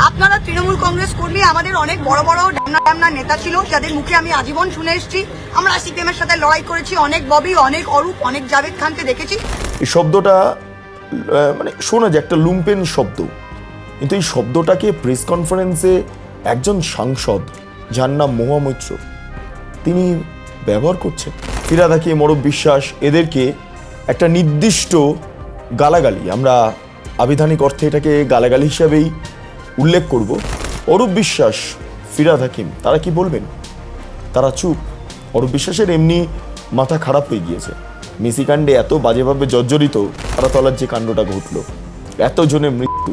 আপনারা তৃণমূল কংগ্রেস কর্মী, আমাদের অনেক বড় বড় ডামনা নেতা ছিল যাদের মুখে আমি আজীবন শুনে এসেছি। আমরা সিপিএম এর সাথে লড়াই করেছি, অনেক ববি, অনেক অরূপ, অনেক জাভেদ খানকে দেখেছি। এই শব্দটা মানে শোনা যায় একটা লুম্পেন শব্দ, কিন্তু এই শব্দটাকে প্রেস কনফারেন্সে একজন সাংসদ যার নাম মহুয়া মৈত্র তিনি ব্যবহার করছেন। ফিরহাদ হাকিম, অরূপ বিশ্বাস এদেরকে একটা নির্দিষ্ট গালাগালি, আমরা আবিধানিক অর্থে এটাকে গালাগালি হিসাবেই উল্লেখ করব। অরূপ বিশ্বাস, ফিরহাদ হাকিম তারা কি বলবেন? তারা চুপ। অরূপ বিশ্বাসের এমনি মাথা খারাপ হয়ে গিয়েছে। মেসি কাণ্ডে এত বাজেভাবে জর্জরিত তারাতলার যে কাণ্ডটা ঘটল, এতজনের মৃত্যু,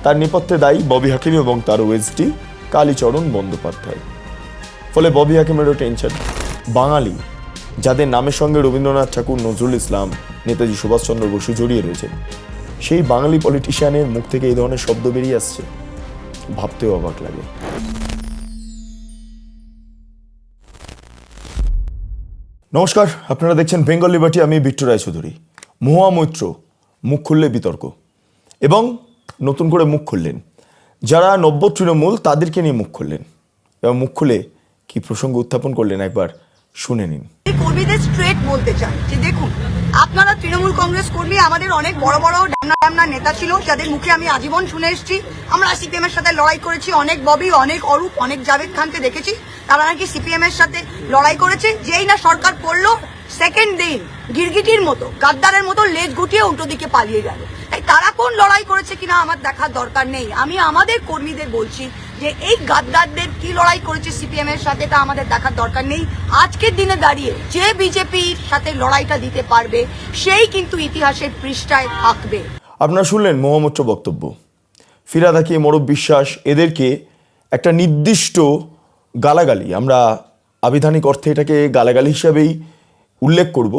তার নেপথ্যে দায়ী ববি হাকিম এবং তার ওএসডি কালীচরণ বন্দ্যোপাধ্যায়। ফলে ববি হাকিমেরও টেনশন। বাঙালি যাদের নামের সঙ্গে রবীন্দ্রনাথ ঠাকুর, নজরুল ইসলাম, নেতাজি সুভাষচন্দ্র বসু জড়িয়ে রয়েছেন, সেই বাঙালি পলিটিশিয়ানের মুখ থেকে এই ধরনের শব্দ বেরিয়ে আসছে, ভাবতেও অবাক লাগে। নমস্কার, আপনারা দেখছেন বেঙ্গল লিবার্টি, আমি বিট্টু রায়চৌধুরী। মহুয়া মৈত্র মুখ খুললে বিতর্ক, এবং নতুন করে মুখ খুললেন যারা নব্য তৃণমূল তাদেরকে নিয়ে মুখ খুললেন, এবং মুখ খুলে কি প্রসঙ্গ উত্থাপন করলেন একবার শুনে নিন। কর্মীদের স্ট্রেট বলতে চাই যে দেখুন, আপনারা তৃণমূল কংগ্রেস কর্মী, আমাদের অনেক বড় বড় ডামনা নেতা ছিল যাদের মুখে আমি আজীবন শুনে এসেছি। আমরা সিপিএম এর সাথে লড়াই করেছি, অনেক ববি, অনেক অরূপ, অনেক জাভেদ খানকে দেখেছি। তারা নাকি সিপিএম এর সাথে লড়াই করেছে, যেই না সরকার পড়লো সেকেন্ড দিন গিরগিটির মতো, গাদ্দারের মতো লেজ গুটিয়ে উল্টো দিকে পালিয়ে গেল। তাই তারা কোন লড়াই করেছে কিনা আমার দেখার দরকার নেই। আমি আমাদের কর্মীদের বলছি যে এই গাদ্দারদের কি লড়াই করেছে সিপিএম এর সাথে তা আমাদের দেখার দরকার নেই। আজকের দিনে দাঁড়িয়ে যে বিজেপির সাথে লড়াইটা দিতে পারবে সেই কিন্তু ইতিহাসের পৃষ্ঠায় থাকবে। আপনারা শুনলেন মহুয়া মৈত্র বক্তব্য। ফিরহাদ হাকিম, অরূপ বিশ্বাস এদেরকে একটা নির্দিষ্ট গালাগালি, আমরা আবিধানিক অর্থে এটাকে গালাগালি হিসাবেই উল্লেখ করব।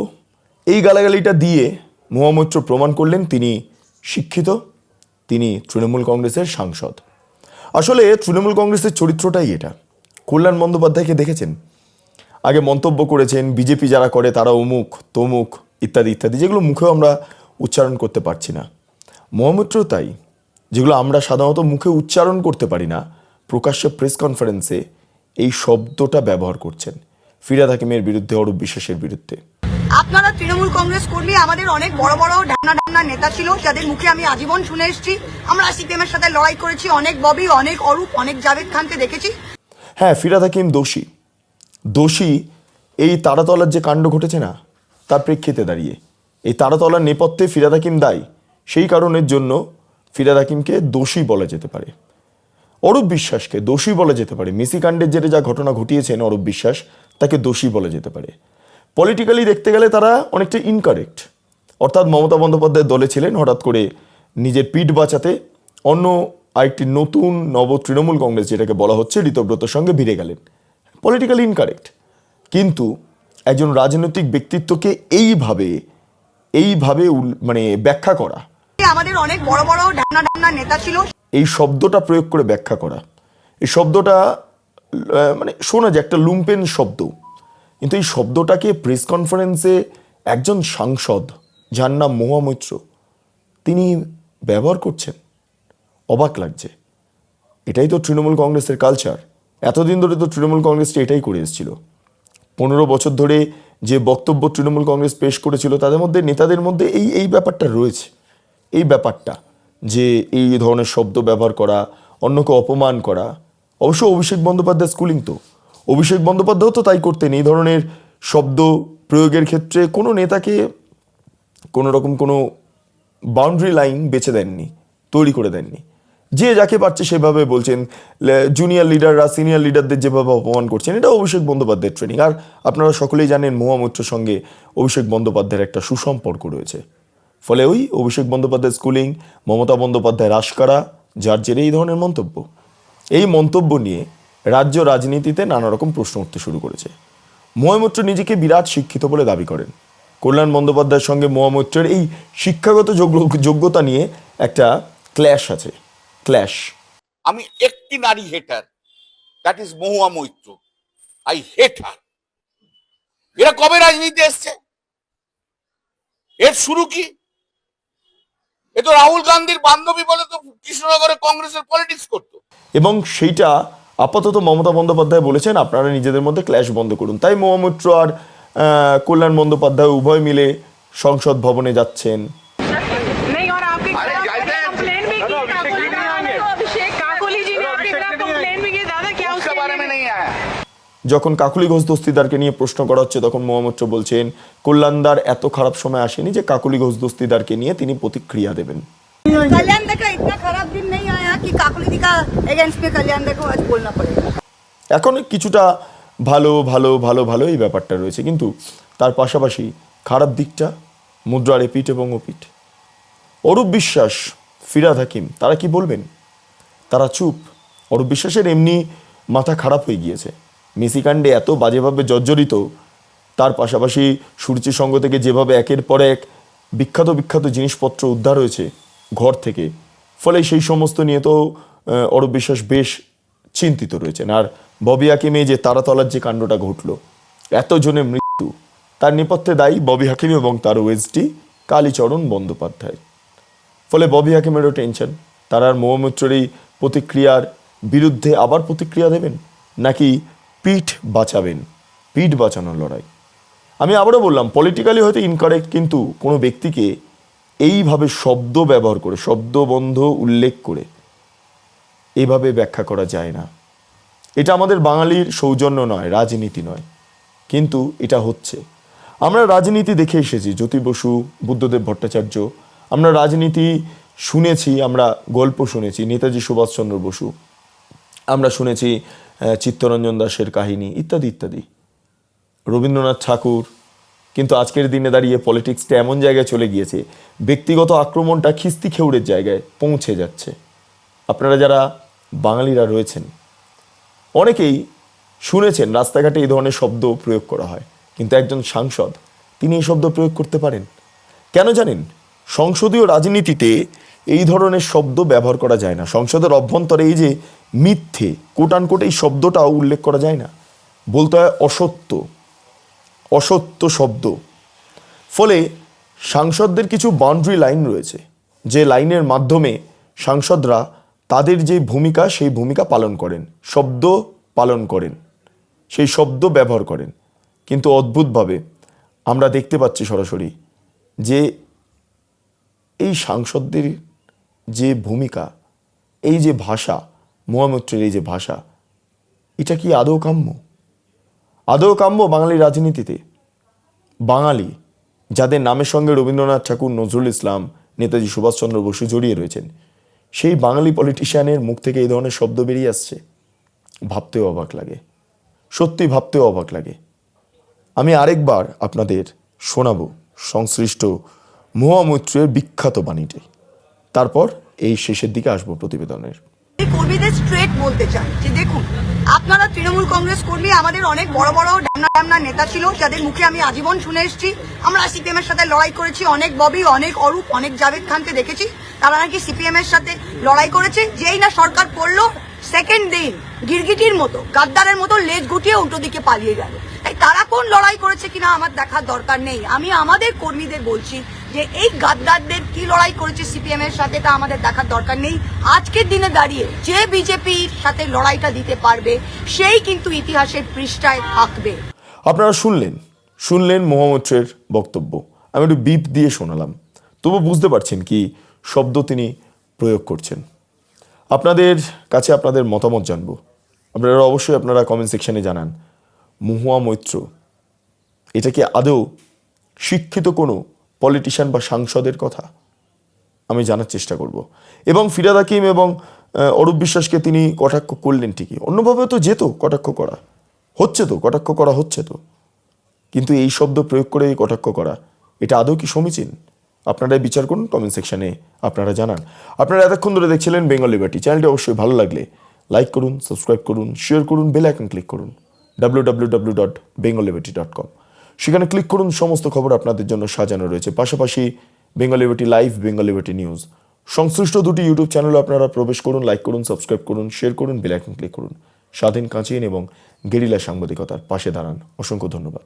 এই গালাগালিটা দিয়ে মহুয়া মৈত্র প্রমাণ করলেন তিনি শিক্ষিত, তিনি তৃণমূল কংগ্রেসের সাংসদ। আসলে তৃণমূল কংগ্রেসের চরিত্রটাই এটা। কল্যাণ বন্দ্যোপাধ্যায়কে দেখেছেন, আগে মন্তব্য করেছেন বিজেপি যারা করে তারা অমুক তমুক ইত্যাদি ইত্যাদি, যেগুলো মুখেও আমরা উচ্চারণ করতে পারছি না। মহুয়া মৈত্র তাই, যেগুলো আমরা সাধারণত মুখে উচ্চারণ করতে পারি না, প্রকাশ্যে প্রেস কনফারেন্সে এই শব্দটা ব্যবহার করছেন ফিরহাদ হাকিমের বিরুদ্ধে, অরূপ বিশ্বাসের বিরুদ্ধে। আপনারা তৃণমূল কংগ্রেস কর্মী, আমাদের অনেক বড় বড় ডামনা নেতা ছিল যাদের মুখে আমি আজীবন শুনে এসেছি। আমরা সিপিএম এর সাথে লড়াই করেছি, অনেক ববি, অনেক অরূপ, অনেক জাভেদ খানকে দেখেছি। হ্যাঁ, ফিরহাদ হাকিম দোষী এই তারাতলার যে কাণ্ড ঘটেছে না, তার প্রেক্ষিতে দাঁড়িয়ে এই তারাতলার নেপথ্যে ফিরহাদ হাকিম দায়ী। সেই কারণের জন্য ফিরহাদ হাকিমকে দোষী বলা যেতে পারে, অরূপ বিশ্বাসকে দোষী বলা যেতে পারে। মেসি কাণ্ডের যেটা যা ঘটনা ঘটিয়েছেন অরূপ বিশ্বাস, তাকে দোষী বলা যেতে পারে। পলিটিক্যালি দেখতে গেলে তারা অনেকটা ইনকারেক্ট, অর্থাৎ মমতা বন্দ্যোপাধ্যায়ের দলে ছিলেন, হঠাৎ করে নিজের পিঠ বাঁচাতে অন্য আরেকটি নতুন নব তৃণমূল কংগ্রেস যেটাকে বলা হচ্ছে ঋতব্রতর সঙ্গে ভিড়ে গেলেন। পলিটিক্যালি ইনকারেক্ট, কিন্তু একজন রাজনৈতিক ব্যক্তিত্বকে এইভাবে মানে ব্যাখ্যা করা, আমাদের অনেক বড় বড় ডামনা নেতা ছিল, এই শব্দটা প্রয়োগ করে ব্যাখ্যা করা, এই শব্দটা মানে শোনা যায় একটা লুম্পেন শব্দ, কিন্তু এই শব্দটাকে প্রেস কনফারেন্সে একজন সাংসদ যার নাম মহুয়া মৈত্র তিনি ব্যবহার করছেন, অবাক লাগছে। এটাই তো তৃণমূল কংগ্রেসের কালচার। এতদিন ধরে তো তৃণমূল কংগ্রেসটি এটাই করে এসেছিল। 15 বছর ধরে যে বক্তব্য তৃণমূল কংগ্রেস পেশ করেছিল তাদের মধ্যে, নেতাদের মধ্যে এই ব্যাপারটা রয়েছে। এই ব্যাপারটা যে এই ধরনের শব্দ ব্যবহার করা, অন্যকে অপমান করা। অবশ্য অভিষেক বন্দ্যোপাধ্যায় স্কুলিং তো, অভিষেক বন্দ্যোপাধ্যায়ও তো তাই করতেন। এই ধরনের শব্দ প্রয়োগের ক্ষেত্রে কোনো নেতাকে কোনো রকম কোনো বাউন্ডারি লাইন বেছে দেননি, তৈরি করে দেননি। যে যাকে পারছে সেভাবে বলছেন। জুনিয়র লিডাররা সিনিয়র লিডারদের যেভাবে অপমান করছেন, এটা অভিষেক বন্দ্যোপাধ্যায়ের ট্রেনিং। আর আপনারা সকলেই জানেন মহুয়া মৈত্রের সঙ্গে অভিষেক বন্দ্যোপাধ্যায়ের একটা সুসম্পর্ক রয়েছে। ফলে ওই অভিষেক বন্দ্যোপাধ্যায় স্কুলিং, মমতা বন্দ্যোপাধ্যায়ের আশকারা, যার জেরে এই ধরনের মন্তব্য। এই মন্তব্য নিয়ে রাজ্য রাজনীতিতে নানা রকম প্রশ্ন উঠতে শুরু করেছে। মহুয়া মৈত্র নিজেকে বিরাট শিক্ষিত বলে দাবি করেন। কল্যাণ বন্দ্যোপাধ্যায়ের সঙ্গে মহুয়া মৈত্রের এই শিক্ষাগত যোগ্যতা নিয়ে একটা ক্ল্যাশ আছে। আমি একটি নারী hater, that is Mahua Moitra. I hate her. এরা কবে রাজনীতিতে এসছে? এর শুরু কি? এ তো রাহুল গান্ধীর বান্ধবী বলে তো কৃষ্ণনগরে কংগ্রেসের পলিটিক্স করতো। এবং সেইটা আপাতত মমতা বন্দ্যোপাধ্যায় বলেছেন আপনারা নিজেদের মধ্যে ক্ল্যাশ বন্ধ করুন। তাই মহুয়া মৈত্র আর কল্যাণ বন্দ্যোপাধ্যায় উভয় মিলে সংসদ ভবনে যাচ্ছেন। नहीं, और आपके कंप्लेन भी की अभिषेक काकोली जी ने आपके खिलाफ कंप्लेन भी की, दादा क्या उसके बारे में नहीं आया? যখন কাকুলি ঘোষ দস্তিদারকে নিয়ে প্রশ্ন করা হচ্ছে তখন মহুয়া মৈত্র বলছেন কল্যাণদার এত খারাপ সময় আসেনি যে কাকুলি ঘোষ দস্তিদারকে নিয়ে তিনি প্রতিক্রিয়া দেবেন। कल्याण दा का इतना खराब दिन नहीं आया कि काकुली जी का अगेंस्ट में कल्याण दा को आज बोलना पड़ेगा। এখন কিছুটা ভালো ভালো ভালো ভালো এই ব্যাপারটা রয়েছে, কিন্তু তার পাশাপাশি খারাপ দিকটা মুদ্রার এপিঠ এবং ওপিঠ। অরূপ বিশ্বাস, ফিরহাদ হাকিম তারা কি বলবেন? তারা চুপ। অরূপ বিশ্বাসের এমনি মাথা খারাপ হয়ে গিয়েছে, মেসিকাণ্ডে এত বাজেভাবে জর্জরিত, তার পাশাপাশি সূর্যি সঙ্গ থেকে যেভাবে একের পর এক বিখ্যাত বিখ্যাত জিনিসপত্র উদ্ধার হয়েছে ঘর থেকে, ফলে সেই সমস্ত নিয়ে তো অরূপ বিশ্বাস বেশ চিন্তিত রয়েছেন। আর ববি হাকিমে যে তারাতলার যে কাণ্ডটা ঘটল, এতজনের মৃত্যু, তার নেপথ্যে দায়ী ববি হাকিম এবং তার ওএসডি কালীচরণ বন্দ্যোপাধ্যায়। ফলে ববি হাকিমেরও টেনশন, তারা আর মহুয়া মৈত্রের এই প্রতিক্রিয়ার বিরুদ্ধে আবার প্রতিক্রিয়া দেবেন নাকি পিঠ বাঁচাবেন, পিঠ বাঁচানোর লড়াই। আমি আবারও বললাম পলিটিক্যালি হয়তো ইনকারেক্ট, কিন্তু কোনো ব্যক্তিকে এইভাবে শব্দ ব্যবহার করে, শব্দবন্ধ উল্লেখ করে এইভাবে ব্যাখ্যা করা যায় না। এটা আমাদের বাঙালির সৌজন্য নয়, রাজনীতি নয়, কিন্তু এটা হচ্ছে। আমরা রাজনীতি দেখে এসেছি, জ্যোতি বসু, বুদ্ধদেব ভট্টাচার্য, আমরা রাজনীতি শুনেছি, আমরা গল্প শুনেছি, নেতাজি সুভাষচন্দ্র বসু, আমরা শুনেছি চিত্তরঞ্জন দাসের কাহিনী ইত্যাদি ইত্যাদি, রবীন্দ্রনাথ ঠাকুর। কিন্তু আজকের দিনে দাঁড়িয়ে পলিটিক্সটা এমন জায়গায় চলে গিয়েছে, ব্যক্তিগত আক্রমণটা খিস্তি খেউড়ের জায়গায় পৌঁছে যাচ্ছে। আপনারা যারা বাঙালিরা রয়েছেন অনেকেই শুনেছেন রাস্তাঘাটে এই ধরনের শব্দ প্রয়োগ করা হয়, কিন্তু একজন সাংসদ তিনি এই শব্দ প্রয়োগ করতে পারেন কেন জানেন? সংসদীয় রাজনীতিতে এই ধরনের শব্দ ব্যবহার করা যায় না। সংসদের অভ্যন্তরে এই যে মিথ্যে কোটানকোট এই শব্দটাও উল্লেখ করা যায় না, বলতে হয় অসত্য, অসত্য শব্দ। ফলে সাংসদদের কিছু বাউন্ডারি লাইন রয়েছে, যে লাইনের মাধ্যমে সাংসদরা তাদের যে ভূমিকা সেই ভূমিকা পালন করেন, শব্দ পালন করেন, সেই শব্দ ব্যবহার করেন। কিন্তু অদ্ভুতভাবে আমরা দেখতে পাচ্ছি সরাসরি যে এই সাংসদদের যে ভূমিকা, এই যে ভাষা, মহুয়া মৈত্রের এই যে ভাষা, এটা কি আদৌ কাম্য? আদৌ কাম্য বাঙালি রাজনীতিতে? বাঙালি যাদের নামের সঙ্গে রবীন্দ্রনাথ ঠাকুর, নজরুল ইসলাম, নেতাজি সুভাষচন্দ্র বসু জড়িয়ে রয়েছেন, সেই বাঙালি পলিটিশিয়ানের মুখ থেকে এই ধরনের শব্দ বেরিয়ে আসছে, ভাবতেও অবাক লাগে, সত্যি ভাবতেও অবাক লাগে। আমি আরেকবার আপনাদের শোনাবো সংশ্লিষ্ট মহুয়া মৈত্রের বিখ্যাত বাণীটি, তারপর এই শেষের দিকে আসবো প্রতিবেদনের। কর্মীদের স্ট্রেট বলতে চাই যে দেখুন, আপনারা তৃণমূল কংগ্রেস কর্মী, আমাদের অনেক বড় বড় ডামনা নেতা ছিল যাদের মুখে আমি আজীবন শুনে এসেছি। আমরা সিপিএম এর সাথে লড়াই করেছি, অনেক ববি, অনেক অরূপ, অনেক জাভেদ খানকে দেখেছি, তারা নাকি সিপিএম এর সাথে লড়াই করেছে। যেই না সরকার পড়লো, সেকেন্ড দিন গিরগিটির মতো, গাদ্দারের মতো লেজ গুটিয়ে উল্টো দিকে পালিয়ে গেল। তাই তারা কোন লড়াই করেছে কিনা আমার দেখার দরকার নেই। আমি আমাদের কর্মীদের বলছি যে এই গাদ্দারদের কি লড়াই করেছে সিপিএম এর সাথে তা আমাদের দেখার দরকার নেই। আজকের দিনে দাঁড়িয়ে যে বিজেপির সাথে লড়াইটা দিতে পারবে সেই কিন্তু ইতিহাসের পৃষ্ঠায় থাকবে। আপনারা শুনলেন মহুয়া মৈত্রের বক্তব্য। আমি একটু বিপ দিয়ে শোনালাম, তবু বুঝতে পারছেন কি শব্দ তিনি প্রয়োগ করছেন। আপনাদের কাছে আপনাদের মতামত জানবো, আপনারা অবশ্যই আপনারা কমেন্ট সেকশনে জানান মহুয়া মৈত্র এটা কি আদৌ শিক্ষিত কোনো পলিটিশিয়ান বা সাংসদের কথা? আমি জানার চেষ্টা করব। এবং ফিরহাদ হাকিম এবং অরূপ বিশ্বাসকে তিনি কটাক্ষ করলেন ঠিকই, অন্যভাবে তো যেত কটাক্ষ করা, হচ্ছে তো কটাক্ষ করা হচ্ছে তো, কিন্তু এই শব্দ প্রয়োগ করে এই কটাক্ষ করা এটা আদৌ কি সমীচীন? আপনারা বিচার করুন, কমেন্ট সেকশনে আপনারা জানান। আপনারা এতক্ষণ ধরে দেখছিলেন বেঙ্গল লিবার্টি। চ্যানেলটি অবশ্যই ভালো লাগলে লাইক করুন, সাবস্ক্রাইব করুন, শেয়ার করুন, বেল আইকন ক্লিক করুন www.bengalliberty.com। সেখানে ক্লিক করুন, সমস্ত খবর আপনাদের জন্য সাজানো রয়েছে। পাশাপাশি Bengal liberty live, Bengal liberty news সংশ্লিষ্ট দুটি ইউটিউব চ্যানেলে আপনারা প্রবেশ করুন, লাইক করুন, সাবস্ক্রাইব করুন, শেয়ার করুন, বেল আইকন ক্লিক করুন। স্বাধীন, কাঁচিন এবং গেরিলা সাংবাদিকতার পাশে দাঁড়ান। অসংখ্য ধন্যবাদ।